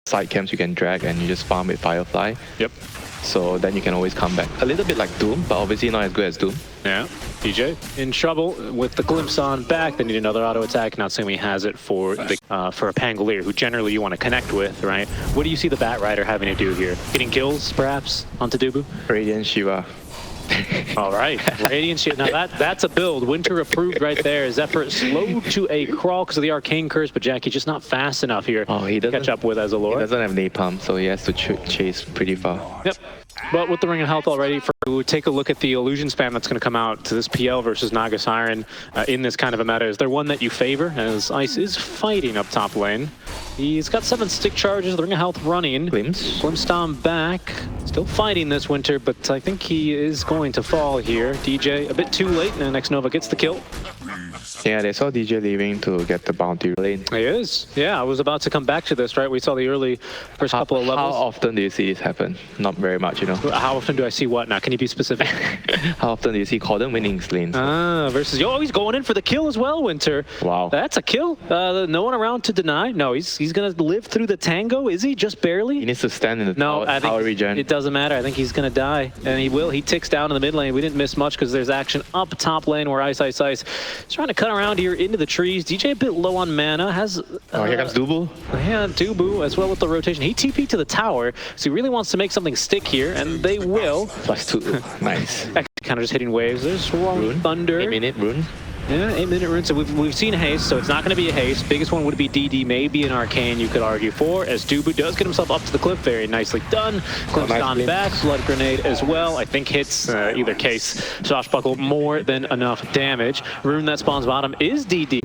side camps you can drag and you just farm with Firefly. Yep. So then you can always come back. A little bit like Doom, but obviously not as good as Doom. Yeah. DJ in trouble with the glimpse on back. They need another auto attack. Not saying he has it for the for a Pangolier, who generally you want to connect with, right? What do you see the Bat Rider having to do here? Getting kills, perhaps, onto Dubu? Radiant Shiva. All right, Radiant Shield. Now that's a build. Winter approved right there. Zephyr slowed to a crawl because of the Arcane Curse, but Jackie just not fast enough here to catch up with Azalor. He doesn't have napalm, so he has to chase pretty far. Yep. But with the Ring of Health already, take a look at the illusion spam that's going to come out to this PL versus Naga Siren in this kind of a meta. Is there one that you favor? As Ice is fighting up top lane. He's got 7 stick charges, the Ring of Health running. Glimstorm back. Still fighting this Winter, but I think he is going to fall here. DJ a bit too late, and next Nova gets the kill. Yeah, they saw DJ leaving to get the bounty lane. He is. Yeah, I was about to come back to this, right? We saw the early first couple of levels. How often do you see this happen? Not very much, you know. How often do I see what now? Can you be specific? How often do you see Corden winning lanes? Versus, he's going in for the kill as well, Winter. Wow. That's a kill. No one around to deny. No, he's going to live through the tango, is he? Just barely? He needs to stand in the tower regen. It doesn't matter. I think he's going to die. And he will. He ticks down in the mid lane. We didn't miss much because there's action up top lane where Ice is trying to cut around here into the trees. DJ a bit low on mana. Has here comes Dubu. Yeah, Dubu as well with the rotation. He TP'd to the tower, so he really wants to make something stick here, and they will. +2. Nice. Kind of just hitting waves. There's Rune. Thunder. 8-minute Rune. Yeah, 8-minute Rune. So we've seen haste, so it's not going to be a haste. Biggest one would be DD, maybe an Arcane you could argue for, as Dubu does get himself up to the cliff. Very nicely done. Clips on back, Blood Grenade as well. I think hits, either case, Swashbuckle more than enough damage. Rune that spawns bottom is DD.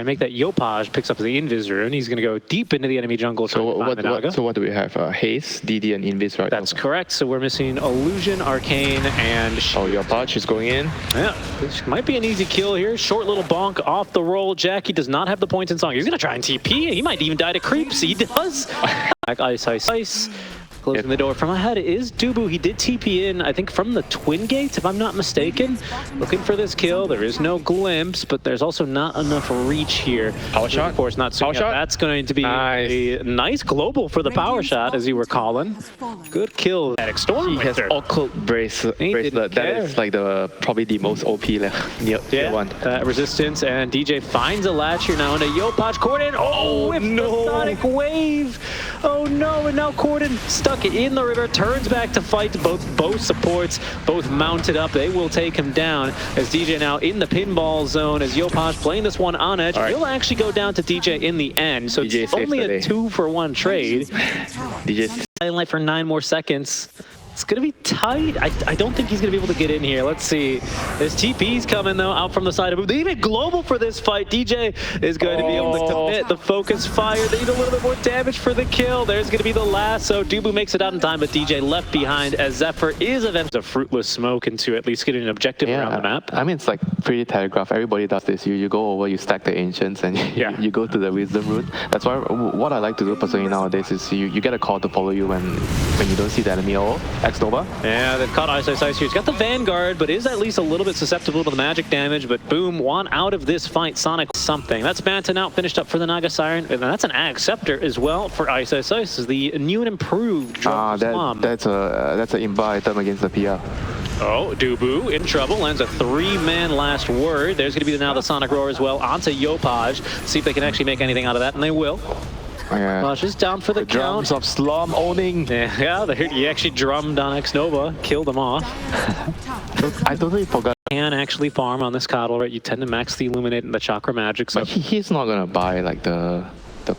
Make that Yopaj picks up the Invis Rune. He's going to go deep into the enemy jungle. So what do we have? Haste, DD, and Invis, right? That's correct. So we're missing Illusion, Arcane, and... Yopaj is going in. Yeah, this might be an easy kill here. Short little bonk off the roll. Jackie does not have the points in song. He's going to try and TP. He might even die to creeps. He does. Ice. Closing the door from ahead is Dubu. He did TP in, I think, from the Twin Gate, if I'm not mistaken. Looking for this kill. There is no glimpse, but there's also not enough reach here. Power shot? Of course, not soon. That's going to be a nice global for the power shot, as you were calling. Good kill. That Storm He has Occult Bracelet. That is like probably the most OP one. Resistance, and DJ finds a latch here now into Yopaj. Corden, with the Sonic Wave. Oh no, and now Corden stuck in the river, turns back to fight both supports, both mounted up. They will take him down as DJ now in the pinball zone as Yopaj playing this one on edge. He'll actually go down to DJ in the end, so it's only a 2-for-1 trade. DJ's in life for 9 more seconds. It's going to be tight. I don't think he's going to be able to get in here. Let's see. There's TP's coming, though, out from the side of him. They even global for this fight. DJ is going to be able to commit the focus fire. They need a little bit more damage for the kill. There's going to be the lasso. Dubu makes it out in time, but DJ left behind as Zephyr is eventually a fruitless smoke into at least getting an objective around the map. I mean, it's like pretty telegraphed. Everybody does this. You go over, you stack the Ancients, and you go to the Wisdom Root. That's why what I like to do personally nowadays is you get a call to follow you when you don't see the enemy at all. X-Nova. Yeah, they've caught Ice here. He's got the Vanguard, but is at least a little bit susceptible to the magic damage. But boom, one out of this fight. Sonic something. That's Manta now finished up for the Naga Siren. And that's an Ag Scepter as well for Ice. This is the new and improved drum slam. That's an imba item against the PR. Oh, Dubu in trouble. Lands a 3-man last word. There's going to be now the Sonic Roar as well onto Yopaj. See if they can actually make anything out of that, and they will. Just down for the count. Drums of Slum owning. Yeah, he actually drummed on X-Nova, killed him off. I totally forgot. Can actually farm on this Coddle, right? You tend to max the Illuminate and the Chakra Magic. So but he's not gonna buy like the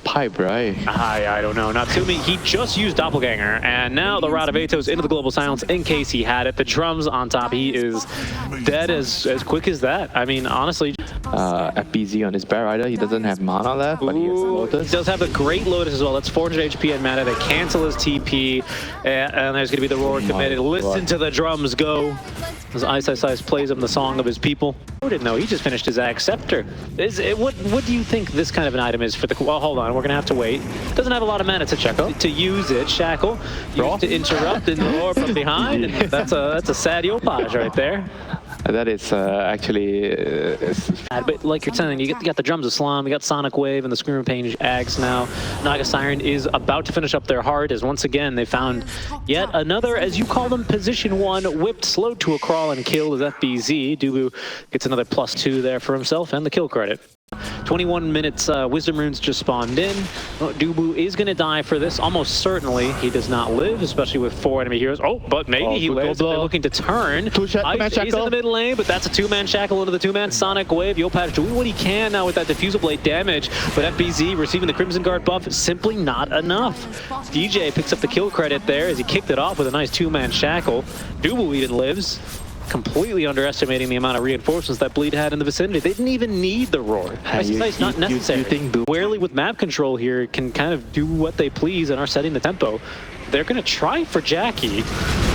pipe, right? I don't know. Not to me. He just used Doppelganger, and now the Rod of Atos into the Global Silence in case he had it. The drums on top. He is dead as quick as that. I mean, honestly. FBZ on his Bear Rider. He doesn't have mana left, but he has Lotus. He does have a great Lotus as well. That's 400 HP and mana. They cancel his TP, and there's going to be the Roar committed. Listen to the drums go. As Ice plays him the song of his people. No, he just finished his Ag Scepter. What do you think this kind of an item is for the... Well, hold on. We're going to have to wait. Doesn't have a lot of mana to check out. To use it. Shackle. Used to interrupt and roar from behind. And that's a sad Yopaj right there. That is actually... But like you're saying, you got the drums of Slum, you got Sonic Wave and the Scream of Pain Ags now. Naga Siren is about to finish up their heart as once again they found yet another, as you call them, position 1, whipped, slowed to a crawl and killed as FBZ. Dubu gets another +2 there for himself and the kill credit. 21 minutes, Wisdom Runes just spawned in. Dubu is going to die for this, almost certainly. He does not live, especially with 4 enemy heroes. Oh, but maybe he lives. They're looking to turn. He's in the mid lane, but that's a 2-man shackle into the 2-man Sonic Wave. Yopaj doing what he can now with that Diffusal Blade damage, but FBZ receiving the Crimson Guard buff, simply not enough. DJ picks up the kill credit there as he kicked it off with a nice 2-man shackle. Dubu even lives. Completely underestimating the amount of reinforcements that Bleed had in the vicinity. They didn't even need the roar. It's not necessary. You think Squarely with map control here can kind of do what they please and are setting the tempo. They're going to try for Jackie.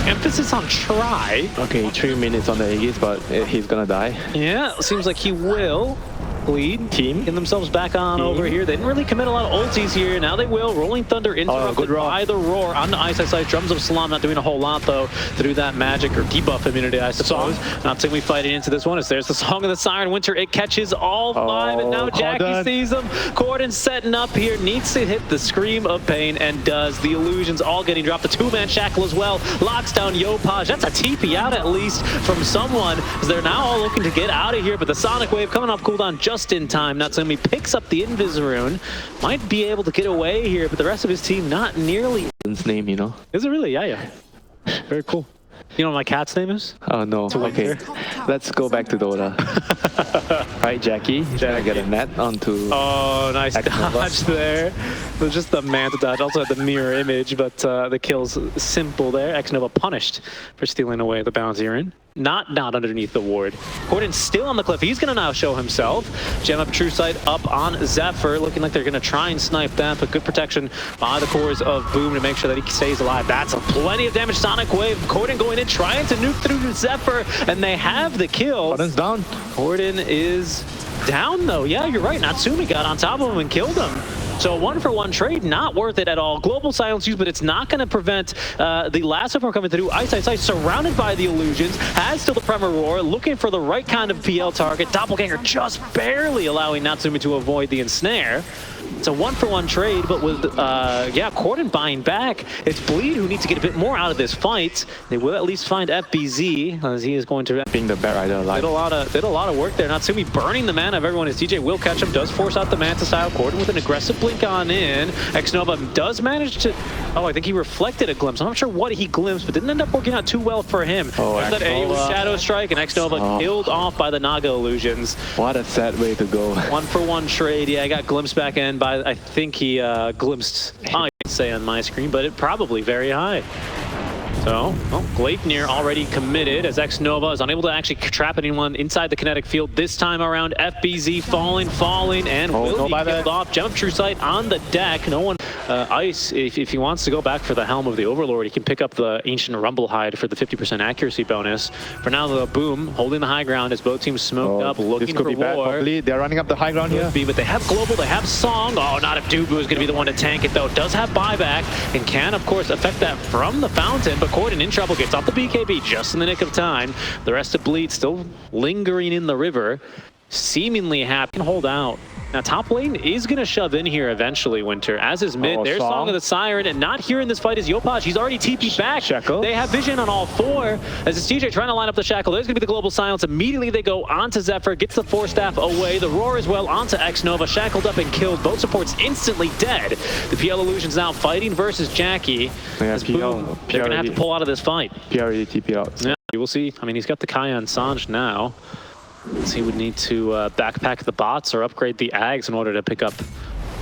Emphasis on try. Okay, 3 minutes on the Aegis, but he's going to die. Yeah, it seems like he will. Bleed team getting themselves back on over here. They didn't really commit a lot of ultis here. Now they will. Rolling Thunder interrupted by the roar on the Ice. Drums of Slum not doing a whole lot though through that magic or debuff immunity, I suppose. Not saying we fighting into this one. As there's the Song of the Siren Winter. It catches all 5, and now Jackie sees them. Corden setting up here, needs to hit the Scream of Pain and does. The illusions all getting dropped. The 2-man shackle as well. Locks down Yopaj. That's a TP out at least from someone, as they're now all looking to get out of here. But the Sonic Wave coming off cooldown just in time. Natsumi picks up the Invis Rune. Might be able to get away here, but the rest of his team not nearly. His name, you know? Is it really? Yeah. Very cool. You know what my cat's name is? Oh no. Okay. Let's go back to Dota. Right, Jackie. Jackie. Get a net onto... Oh, nice dodge there. It was just the Manta dodge. Also had the mirror image, but the kill's simple there. Xnova punished for stealing away the bounty rune. Not underneath the ward. Corden's still on the cliff. He's going to now show himself. Gem up True Sight up on Zephyr. Looking like they're going to try and snipe that, but good protection by the cores of Boom to make sure that he stays alive. That's plenty of damage. Sonic Wave. Corden going in, trying to nuke through Zephyr, and they have the kill. Corden's down. Corden is down, though. Yeah, you're right. Natsumi got on top of him and killed him. So 1-for-1 trade, not worth it at all. Global silence used, but it's not going to prevent the lasso from coming through. Ice, surrounded by the illusions, has still the Primer Roar, looking for the right kind of PL target. Doppelganger just barely allowing Natsumi to avoid the ensnare. It's a 1-for-1 trade, but with, Corden buying back. It's Bleed who needs to get a bit more out of this fight. They will at least find FBZ, as he is going to... Being the Bat Rider alive. Did a lot of work there. Natsumi burning the mana of everyone as DJ will catch him, does force out the Manta style. Corden with an aggressive blink on in. Xnova does manage to... Oh, I think he reflected a glimpse. I'm not sure what he glimpsed, but didn't end up working out too well for him. Oh, that A was Shadow Strike, and Xnova killed off by the Naga illusions. What a sad way to go. 1-for-1 trade. Yeah, I got glimpsed back in by... I think he glimpsed, I can't say on my screen, but it probably very high. So, Gleipnir already committed as Xnova is unable to actually trap anyone inside the kinetic field. This time around, FBZ falling, and will be killed off. Gem of True Sight on the deck. No one... Ice, if he wants to go back for the Helm of the Overlord, he can pick up the Ancient Rumblehide for the 50% accuracy bonus. For now, the Boom holding the high ground as both teams smoked up, looking for war. They're running up the high ground here. But they have Global, they have Song. Oh, not if Dubu is going to be the one to tank it, though. Does have buyback and can, of course, affect that from the fountain. But Corden in trouble, gets off the BKB just in the nick of time. The rest of Bleed still lingering in the river, seemingly happy and hold out. Now, top lane is going to shove in here eventually, Winter, as is mid. There's Song of the Siren, and not here in this fight is Yopaj. He's already TP'd back. Shackle. They have vision on all 4. As it's DJ trying to line up the Shackle, there's going to be the Global Silence. Immediately they go onto Zephyr, gets the Force Staff away. The Roar as well onto Xnova, shackled up and killed. Both supports instantly dead. The PL Illusions now fighting versus Jackie. Yeah, they're going to have to pull out of this fight. already TP out. Yeah, you will see. I mean, he's got the Kaya Sanj now. So he would need to backpack the bots or upgrade the Ags in order to pick up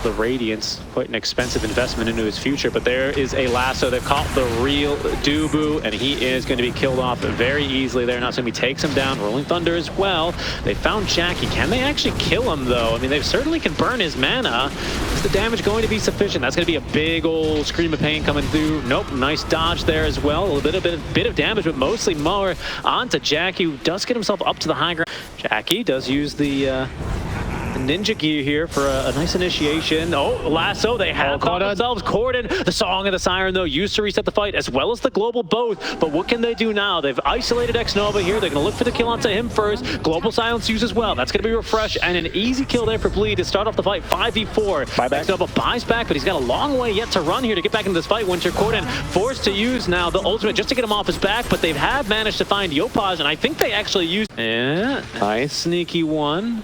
the Radiance. Quite an expensive investment into his future, but there is a lasso that caught the real Dubu, and he is going to be killed off very easily there. Natsumi takes him down. Rolling Thunder as well. They found Jackie. Can they actually kill him, though? I mean, they certainly can burn his mana. Is the damage going to be sufficient? That's going to be a big old Scream of Pain coming through. Nope, nice dodge there as well. A bit of damage, but mostly more onto Jackie, who does get himself up to the high ground. Jackie does use the Ninja gear here for a nice initiation. Oh, lasso, they have caught themselves. Corden, the Song of the Siren, though, used to reset the fight, as well as the Global both. But what can they do now? They've isolated Xnova here. They're going to look for the kill onto him first. Global Silence used as well. That's going to be Refresh, and an easy kill there for Bleed to start off the fight. 5v4. Xnova buys back, but he's got a long way yet to run here to get back into this fight. Winter Corden forced to use now the ultimate just to get him off his back, but they have managed to find Yopaj, and I think they actually used... Yeah, nice sneaky one.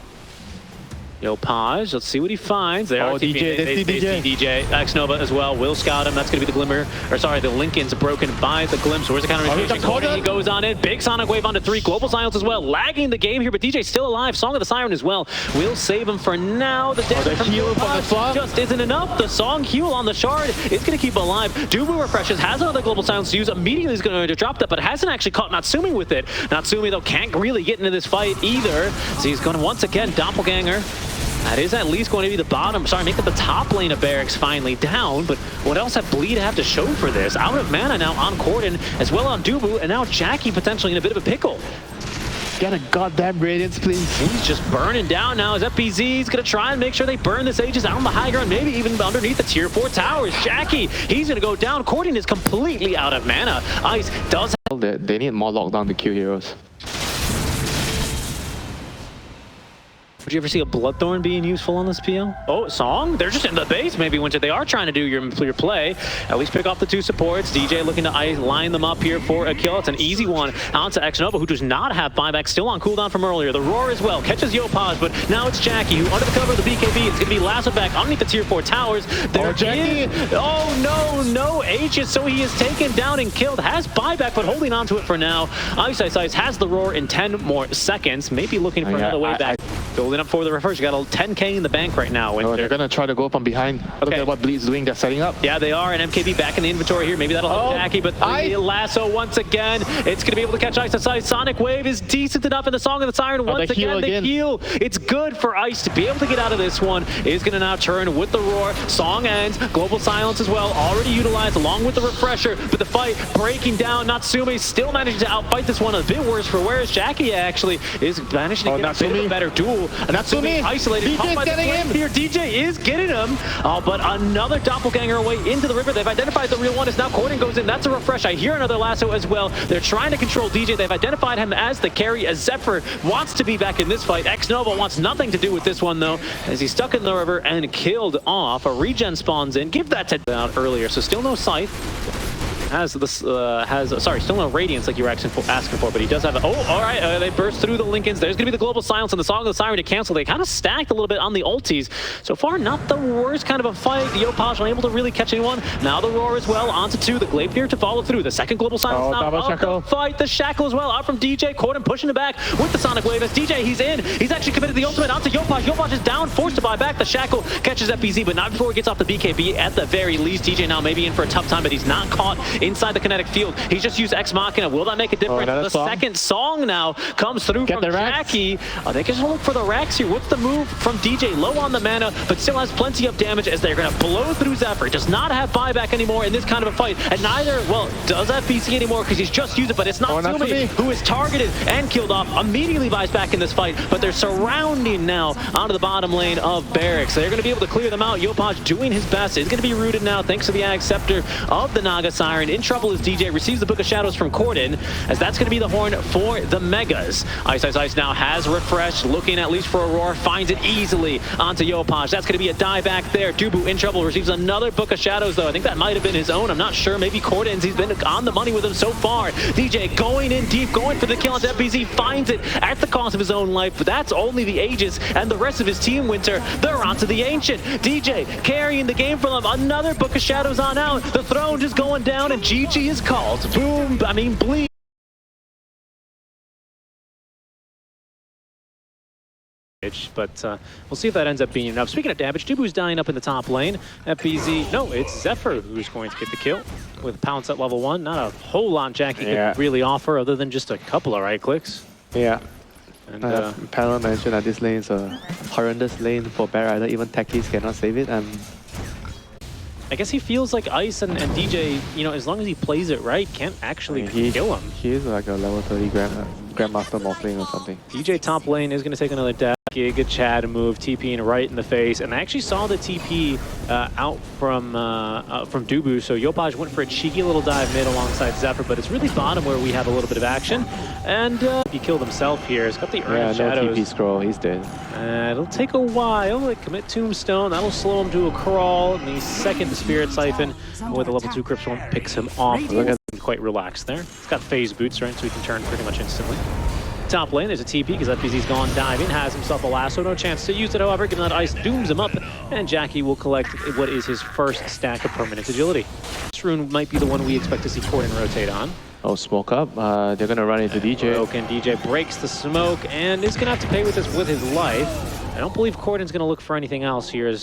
Yopaj, let's see what he finds. They are DJ, they see DJ. Xnova as well will scout him. That's going to be the Glimmer, or sorry, the Lincoln's broken by the Glimpse. Where's the counter initiation? He goes on it. Big Sonic Wave onto 3. Global Silence as well. Lagging the game here, but DJ's still alive. Song of the Siren as well. We'll save him for now. The damage from Yopaj just isn't enough. The Song heal on the Shard is going to keep him alive. Dubu refreshes, has another Global Silence to use. Immediately is going to drop that, but hasn't actually caught Natsumi with it. Natsumi, though, can't really get into this fight either. So he's going to once again Doppelganger. That is at least going to be the bottom, make it the top lane of Barracks finally down, but what else have Bleed have to show for this? Out of mana now on Corden, as well on Dubu, and now Jackie potentially in a bit of a pickle. Get a goddamn Radiance, please. He's just burning down now as FBZ's going to try and make sure they burn this Aegis out on the high ground, maybe even underneath the tier 4 towers. Jackie, he's going to go down. Corden is completely out of mana. Ice does have... They need more lockdown to kill heroes. Would you ever see a Bloodthorn being useful on this PL? Oh, Song? They're just in the base. Maybe Winter, they are trying to do your play. At least pick off the 2 supports. DJ looking to line them up here for a kill. It's an easy one. Onto Xnova, who does not have buyback. Still on cooldown from earlier. The Roar as well. Catches Yopaj, but now it's Jackie, who under the cover of the BKB is going to be lassoed back underneath the tier 4 towers. There Jackie. Oh, no Aegis. So he is taken down and killed. Has buyback, but holding on to it for now. Ice has the Roar in 10 more seconds. Maybe looking for another way back. Building up for the refresh. You got a 10k in the bank right now. They're going to try to go from behind. Look at what Bleed's doing. They're setting up. Yeah, they are. And MKB back in the inventory here. Maybe that'll help Jackie, but lasso once again. It's going to be able to catch Ice aside. Sonic Wave is decent enough in the Song of the Siren. Once again, the heal. It's good for Ice to be able to get out of this one. Is going to now turn with the Roar. Song ends. Global Silence as well. Already utilized along with the Refresher. But the fight breaking down. Natsumi still managing to outfight this one. A bit worse for whereas Jackie actually is managing to get a bit of a better duel. Natsumi isolated. DJ's getting him here. DJ is getting him. But another doppelganger away into the river. They've identified the real one. As now Corden goes in. That's a refresh. I hear another lasso as well. They're trying to control DJ. They've identified him as the carry. As Zephyr wants to be back in this fight. Xnova wants nothing to do with this one though, as he's stuck in the river and killed off. A regen spawns in. Give that to out earlier. So still no Scythe. Still no Radiance like you were asking for, but he does have a... Oh, all right, they burst through the Lincolns. There's going to be the Global Silence and the Song of the Siren to cancel. They kind of stacked a little bit on the ultis. So far, not the worst kind of a fight. Yopaj unable to really catch anyone. Now the Roar as well, onto 2. The Gleipnir to follow through. The second Global Silence now up the fight. The Shackle as well, out from DJ. Corden pushing it back with the Sonic Wave. As DJ, he's in. He's actually committed the ultimate onto Yopaj. Yopaj is down, forced to buy back. The Shackle catches FBZ, but not before he gets off the BKB at the very least. DJ now maybe in for a tough time, but he's not caught inside the kinetic field. He's just used Ex Machina. Will that make a difference? The second Song now comes through from Jackie. They can just look for the racks here. What's the move from DJ? Low on the mana, but still has plenty of damage as they're going to blow through Zephyr. Does not have buyback anymore in this kind of a fight. And neither, well, does FBC anymore because he's just used it, but it's not Natsumi, who is targeted and killed off. Immediately buys back in this fight, but they're surrounding now onto the bottom lane of Barracks. They're going to be able to clear them out. Yopaj doing his best. Is going to be rooted now thanks to the Ag Scepter of the Naga Siren. In trouble is DJ. Receives the Book of Shadows from Corden, as that's going to be the horn for the Megas. Ice now has refreshed, looking at least for a Roar, finds it easily onto Yopaj. That's going to be a die back there. Dubu in trouble, receives another Book of Shadows though. I think that might have been his own. I'm not sure. Maybe Corden's. He's been on the money with him so far. DJ going in deep, going for the kill onto FBZ, finds it at the cost of his own life, but that's only the Aegis and the rest of his team, Winter. They're onto the Ancient. DJ carrying the game for them. Another Book of Shadows on out. The throne just going down and GG is called. Boom, Bleed. But we'll see if that ends up being enough. Speaking of damage, Dubu's dying up in the top lane. FBZ, no, it's Zephyr who's going to get the kill with Pounce at level 1. Not a whole lot Jackie could really offer other than just a couple of right clicks. Yeah. And Panel mentioned that this lane is a horrendous lane for Bear Rider. Even techies cannot save it. And I guess he feels like Ice and DJ, you know, as long as he plays it right, can't actually kill him. He is like a level 30 Grandmaster Morphling or something. DJ top lane is going to take another dash. Giga Chad move, TPing right in the face, and I actually saw the TP out from Dubu, so Yopaj went for a cheeky little dive mid alongside Zephyr, but it's really bottom where we have a little bit of action, and he killed himself here. He's got the Urn of Shadows. No TP scroll, he's dead. It'll take a while, they commit Tombstone, that'll slow him to a crawl, and the second Spirit Siphon with a level 2 Crypt Swarm picks him off. Look at him, quite relaxed there. He's got phase boots, right, so he can turn pretty much instantly. Top lane, there's a TP because FPZ's gone diving, has himself a lasso, no chance to use it, however, given that ice dooms him up, and Jackie will collect what is his first stack of permanent agility. This rune might be the one we expect to see Corden rotate on. Oh, smoke up. They're gonna run into DJ. Broken DJ breaks the smoke and is gonna have to pay with this with his life. I don't believe Corden's gonna look for anything else here.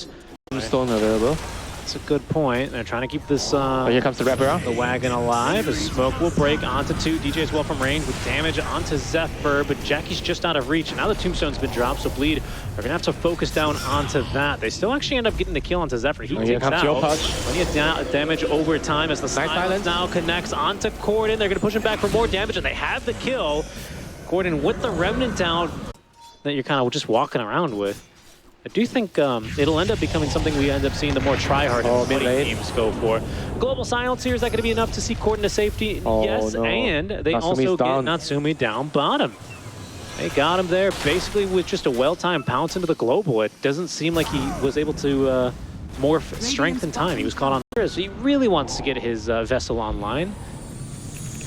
Tombstone available. That's a good point. They're trying to keep this here comes the Rapier. The wagon alive. The smoke will break onto 2. DJ as well from range with damage onto Zephyr, but Jackie's just out of reach. And now the Tombstone's been dropped, so Bleed are gonna have to focus down onto that. They still actually end up getting the kill onto Zephyr. He takes out plenty of damage over time as the silence now connects onto Corden. They're gonna push him back for more damage, and they have the kill. Corden with the Remnant down that you're kind of just walking around with. I do think it'll end up becoming something we end up seeing the more try-hard mid teams go for. Global Silence here, is that going to be enough to see Corden to safety? Yes, no. And they also get Natsumi down bottom. They got him there basically with just a well-timed pounce into the Global. It doesn't seem like he was able to morph strength in time. He was caught on there, so he really wants to get his vessel online.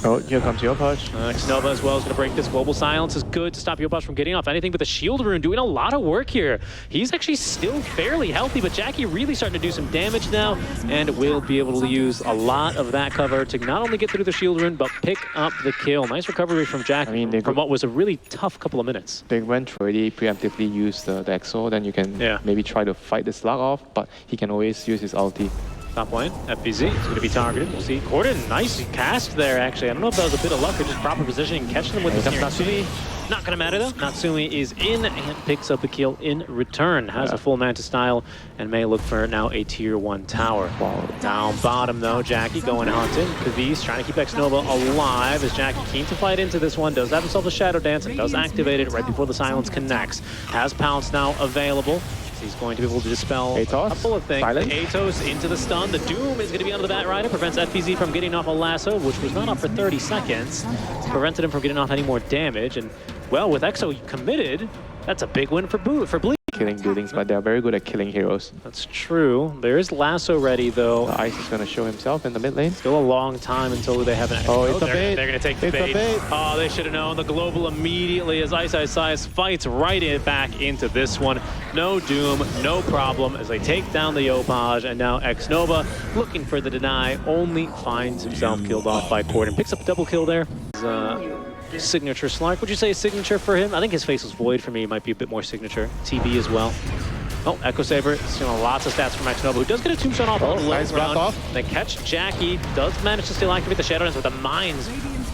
Oh, here comes Yopaj. Nova as well is going to break this. Global Silence is good to stop Yopaj from getting off anything, but the Shield Rune doing a lot of work here. He's actually still fairly healthy, but Jackie really starting to do some damage now, and will be able to use a lot of that cover to not only get through the Shield Rune, but pick up the kill. Nice recovery from Jackie from what was a really tough couple of minutes. They went to already preemptively use the EXO, then you can maybe try to fight the slug off, but he can always use his ulti. Top lane, FPZ is going to be targeted. We'll see. Corden, nice cast there, actually. I don't know if that was a bit of luck or just proper positioning, catching them with the Natsumi. Not going to matter, though. Natsumi is in and picks up a kill in return. Has a full Manta style and may look for now a tier 1 tower. Down bottom, though, Jackie going hunting. Kavis trying to keep X-Nova alive as Jackie keen to fight into this one. Does have himself a Shadow Dance and does activate it right before the silence connects. Has Pounce now available. He's going to be able to dispel a couple of things. Atos into the stun. The Doom is going to be onto the Batrider. Prevents FPZ from getting off a lasso, which was not up for 30 seconds. Prevented him from getting off any more damage. And, well, with Exo committed, that's a big win for Bleed. Killing buildings, but they're very good at killing heroes. That's true. There is lasso ready, though. The Ice is going to show himself in the mid lane. Still a long time until they have an Exo. Oh, it's a bait. They're going to take the bait. Oh, they should have known. The Global immediately as Ice fights right back into this one. No Doom, no problem as they take down the Yopaj, and now X-Nova looking for the deny, only finds himself killed off by Corden. Picks up a double kill there. Signature Slark. Would you say a signature for him? I think his Faceless Void for me might be a bit more signature. TB as well. Oh, Echo Saber. Stealing lots of stats from X-Nova, who does get a Tombstone off on the low ground. They catch Jackie. Does manage to still activate the Shadow Dance with the Mines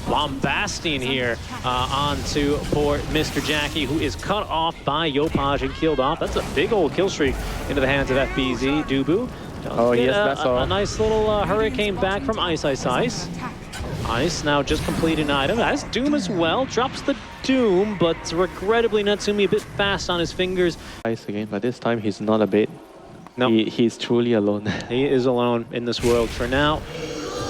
bombasting here onto poor Mr. Jackie, who is cut off by Yopaj and killed off. That's a big old kill streak into the hands of FBZ. Dubu does get a nice little hurricane back from Ice. Ice now just completed an item. Has Doom as well. Drops the Doom, but regrettably Natsumi a bit fast on his fingers. Ice again, but this time he's not a bait. No. He's truly alone. He is alone in this world for now.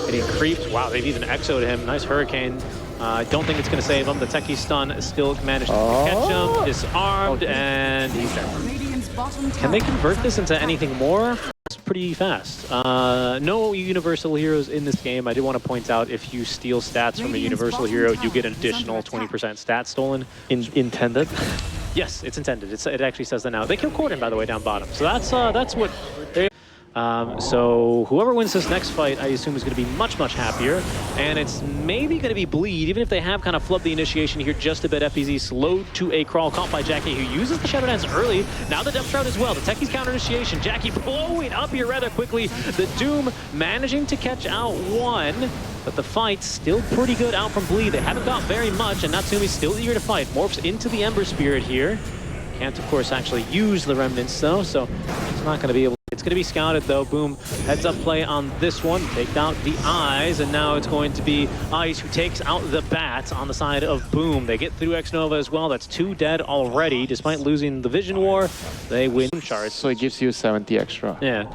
Getting creeped. Wow, they've even Exo'd him. Nice Hurricane. I don't think it's going to save him. The Techie Stun still managed to catch him. Disarmed, and he's dead. Can they convert this into anything more? Pretty fast. No universal heroes in this game. I did want to point out, if you steal stats from a universal hero, you get an additional 20% stats stolen. Intended? Yes, it's intended. It actually says that now. They kill Corden, by the way, down bottom. So that's what they... So whoever wins this next fight, I assume, is going to be much, much happier. And it's maybe going to be Bleed, even if they have kind of flubbed the initiation here just a bit. FPZ slowed to a crawl, caught by Jackie, who uses the Shadow Dance early. Now the Depth Shroud as well. The Techie's counter initiation. Jackie blowing up here rather quickly. The Doom managing to catch out one. But the fight's still pretty good out from Bleed. They haven't got very much, and Natsumi's still eager to fight. Morphs into the Ember Spirit here. Can't, of course, actually use the Remnants, though, so he's not going to be able to It's going to be scouted though. Boom. Heads up play on this one. Take out the eyes, and now it's going to be Ice who takes out the bats on the side of Boom. They get through Xnova as well. That's 2 dead already. Despite losing the Vision War, they win shards. So it gives you 70 extra. Yeah.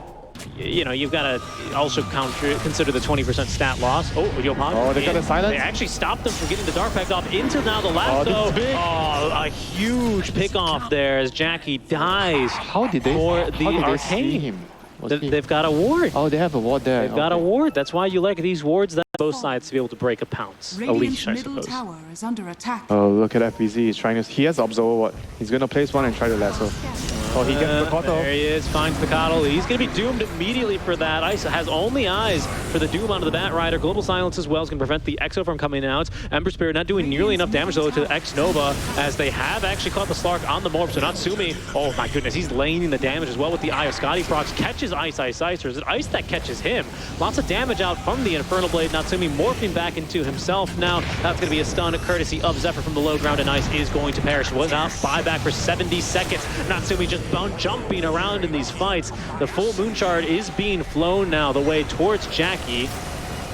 You know, you've got to also consider the 20% stat loss. Oh, Yopaj. Oh, they got a silence. They actually stopped them from getting the Dark Pact off into now the last though. Oh, a huge pick off there as Jackie dies. How did they? For the Arcane. They've got a ward. Oh, they have a ward there. They've got a ward. That's why you like these wards that both sides to be able to break a pounce. A leash, I suppose. Tower is under attack. Oh, look at FBZ. He's trying to. He has Observer ward. He's gonna place one and try to lasso. Oh, he gets the Koto. There he is, finds the Coddle. He's going to be doomed immediately for that. Ice has only eyes for the Doom onto the Bat Rider. Global Silence as well is going to prevent the Exo from coming out. Ember Spirit not doing nearly enough damage though to Xnova, as they have actually caught the Slark on the Morph. So Natsumi, oh my goodness, he's laning the damage as well with the Eye of Scotty procs. Catches Ice, or is it Ice that catches him? Lots of damage out from the Infernal Blade. Natsumi morphing back into himself now. That's going to be a stun courtesy of Zephyr from the low ground, and Ice is going to perish. Without buyback for 70 seconds. Natsumi just jumping around in these fights. The full Moon Shard is being flown now the way towards Jackie.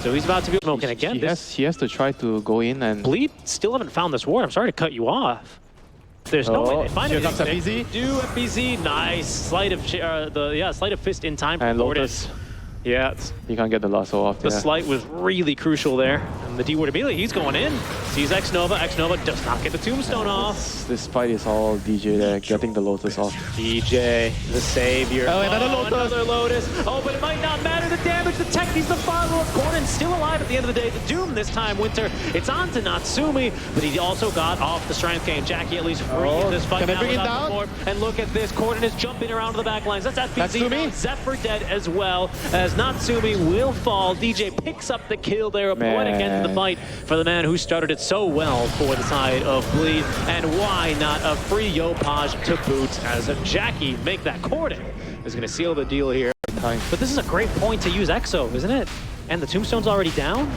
So he's about to be smoking again. He has to try to go in and... Bleed still haven't found this ward. I'm sorry to cut you off. There's no way they find it. Here comes FBZ. Do FBZ. Nice. Sleight of sleight of fist in time. And Lotus. Yeah. You can't get the lasso off. The slight was really crucial there. And the D-ward immediately, he's going in. Sees Xnova. Xnova does not get the tombstone off. This fight is all DJ there, getting the Lotus off. DJ, the savior. Oh, another Lotus. Another Lotus. Oh, but it might not matter. The damage, the tech, he's the follow-up. Gordon still alive at the end of the day. The Doom this time, Winter. It's on to Natsumi, but he also got off the Strength Cane. Jackie at least free in this fight. Can I bring it down? And look at this. Gordon is jumping around to the back lines. That's FBZ. Natsumi. Zephyr dead as well, as Natsumi will fall. DJ picks up the kill there. A poetic end to the fight for the man who started it so well for the side of Bleed. And why not a free Yopaj to boot, as Jackie make that Corden is going to seal the deal here. But this is a great point to use Exo, isn't it? And the tombstone's already down.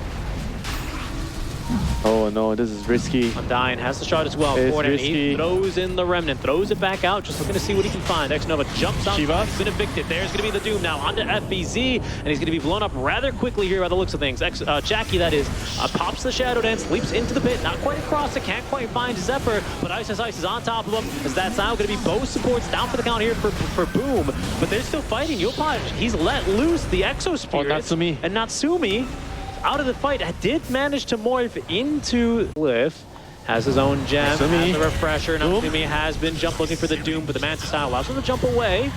Oh no, this is risky. Undying has the shot as well. Corden, he throws in the Remnant, throws it back out, just looking to see what he can find. Xnova jumps out, he's been evicted. There's going to be the Doom now onto FBZ, and he's going to be blown up rather quickly here by the looks of things. Jackie, that is, pops the Shadow Dance, leaps into the pit, not quite across it, can't quite find Zephyr, but Ice is on top of him, as that's now going to be both supports down for the count here for Boom, but they're still fighting. Yopaj, he's let loose the Exo Spirit. Natsumi. And Natsumi, out of the fight, did manage to morph into Glyph. Has his own gem, has the refresher. Natsumi has been looking for the Doom, but the Mantis style allows him to jump away.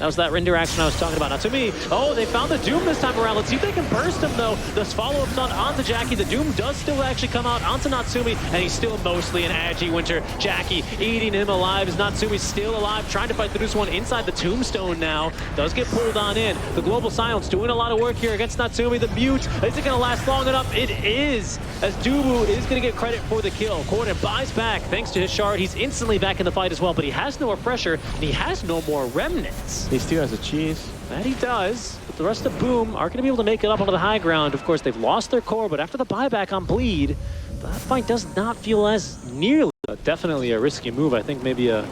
That was that render action I was talking about. Natsumi, oh, they found the Doom this time around. Let's see if they can burst him, though. This follow-up's onto Jackie. The Doom does still actually come out onto Natsumi, and he's still mostly an agi Winter. Jackie eating him alive. Is Natsumi's still alive, trying to fight the Deuce one inside the tombstone now. Does get pulled on in. The Global Silence doing a lot of work here against Natsumi. The Mute, is it going to last long enough? It is, as Dubu is going to get credit for the kill. Corden buys back thanks to his shard. He's instantly back in the fight as well, but he has no refresher, and he has no more remnants. He still has a cheese. That he does, but the rest of Boom aren't going to be able to make it up onto the high ground. Of course, they've lost their core, but after the buyback on Bleed, that fight does not feel as nearly. Definitely a risky move. I think maybe a,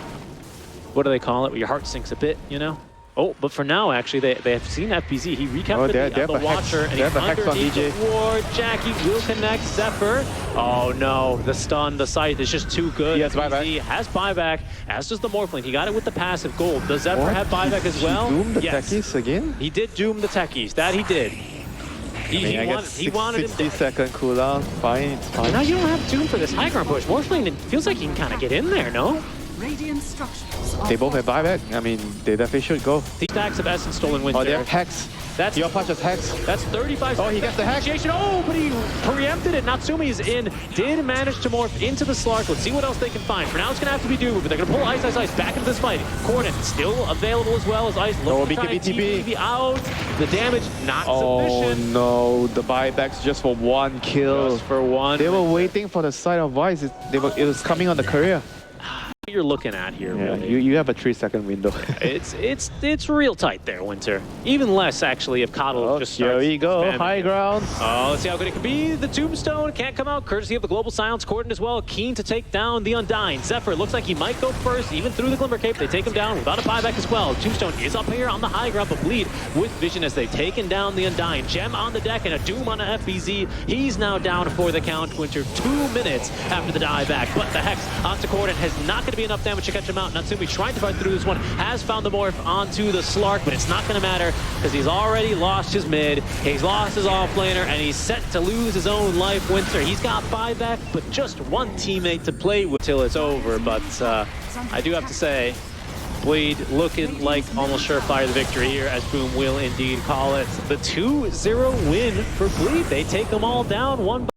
what do they call it, where your heart sinks a bit, you know? Oh, but for now, actually, they have seen FBZ. He recaptured the Watcher, and he's underneath the ward. Jackie will connect Zephyr. Oh no, the stun, the sight is just too good. He has buyback. He has buyback, as does the Morphling. He got it with the passive gold. Does Zephyr have buyback as well? Did he doom the techies again? He did doom the techies. That he did. He wanted 60-second cooldown. Fine, it's fine. Now you don't have doom for this high ground push. Morphling feels like he can kind of get in there, no? Radiant structures. They both have buyback. I mean, they definitely should go. These stacks of Essence Stolen Winter. Oh, they have Hex. That's Yopaj has Hex. That's 35. Oh, he gets the Hex. Oh, but he preempted it. Natsumi's in. Did manage to morph into the Slark. Let's see what else they can find. For now, it's going to have to be Doom, but they're going to pull Ice back into this fight. Corden still available as well as Ice. Oh, BKB out. The damage not sufficient. Oh no, the buybacks just for one kill. Just for one. They were waiting for the side of Vice. It was coming on the career. what you're looking at here, Yeah, really. you have a 3-second window. It's real tight there, Winter. Even less, actually, if Coddle just Here starts we go, spamming high it. ground. Oh, let's see how good it can be. The Tombstone can't come out, courtesy of the Global Silence. Corden as well, keen to take down the Undying. Zephyr looks like he might go first, even through the Glimmer Cape. They take him down without a buyback as well. Tombstone is up here on the high ground, but Bleed with vision as they've taken down the Undying. Gem on the deck and a Doom on a FBZ. He's now down for the count, Winter. 2 minutes after the dieback, but the Hex onto Corden has not going to be enough damage to catch him out. Natsumi trying to fight through this one, has found the morph onto the Slark, but it's not going to matter because he's already lost his mid, he's lost his offlaner, and he's set to lose his own life, Winter. He's got buyback, but just one teammate to play with till it's over, but I do have to say, Bleed looking like almost surefire the victory here, as Boom will indeed call it the 2-0 win for Bleed. They take them all down one by